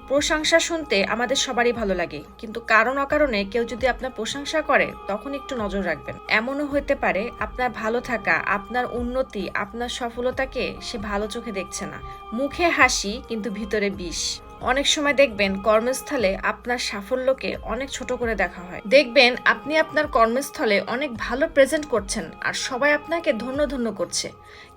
প্রশংসা শুনতে আমাদের সবারই ভালো লাগে, কিন্তু কারণ অকারণে কেউ যদি আপনার প্রশংসা করে তখন একটু নজর রাখবেন। এমনও হতে পারে আপনার ভালো থাকা, আপনার উন্নতি, আপনার সফলতাকে সে ভালো চোখে দেখছে না। মুখে হাসি কিন্তু ভিতরে বিষ। অনেক সময় দেখবেন কর্মস্থলে আপনার সাফল্যকে অনেক ছোট করে দেখা হয়। দেখবেন আপনি আপনার কর্মস্থলে অনেক ভালো প্রেজেন্ট করছেন আর সবাই আপনাকে ধন্য ধন্য করছে,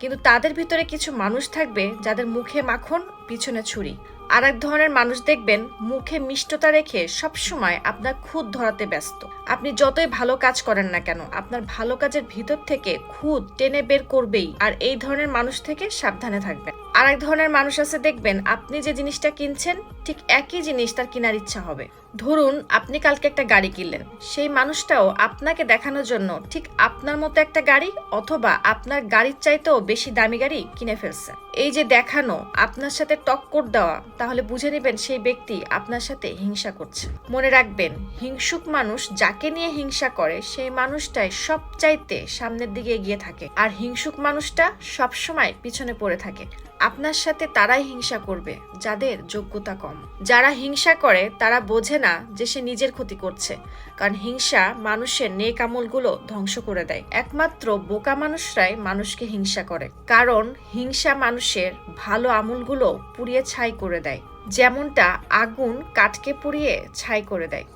কিন্তু তাদের ভিতরে কিছু মানুষ থাকবে যাদের মুখে মাখন, পিছনে ছুরি। আর এক ধরনের মানুষ দেখবেন মুখে মিষ্টতা রেখে সবসময় আপনার খুঁত ধরাতে ব্যস্ত। আপনি যতই ভালো কাজ করেন না কেন, আপনার ভালো কাজের ভিতর থেকে খুঁত টেনে বের করবেই। আর এই ধরনের মানুষ থেকে সাবধানে থাকবেন। আর এক ধরনের মানুষ আছে দেখবেন আপনি যে জিনিসটা কিনছেন ঠিক একই জিনিস তার কেনার ইচ্ছা হবে। ধরুন আপনি কালকে একটা গাড়ি কিনলেন, সেই মানুষটাও আপনাকে দেখানোর জন্য ঠিক আপনার মতো একটা গাড়ি অথবা আপনার গাড়ির চাইতেও বেশি দামি গাড়ি কিনে ফেলছে। এই যে দেখানো, আপনার সাথে টক্কর দেওয়া, তাহলে বুঝে নেবেন সেই ব্যক্তি আপনার সাথে হিংসা করছে। মনে রাখবেন, হিংসুক মানুষ যাকে নিয়ে হিংসা করে সেই মানুষটাই সবচাইতে সামনের দিকে এগিয়ে থাকে, আর হিংসুক মানুষটা সবসময় পিছনে পড়ে থাকে। আপনার সাথে তারাই হিংসা করবে যাদের যোগ্যতা কম। যারা হিংসা করে তারা বোঝে না যে সে নিজের ক্ষতি করছে, কারণ হিংসা মানুষের নেক আমলগুলো ধ্বংস করে দেয়। একমাত্র বোকা মানুষরাই মানুষকে হিংসা করে, কারণ হিংসা মানুষের ভালো আমলগুলো পুড়িয়ে ছাই করে দেয়, যেমনটা আগুন কাঠকে পুড়িয়ে ছাই করে দেয়।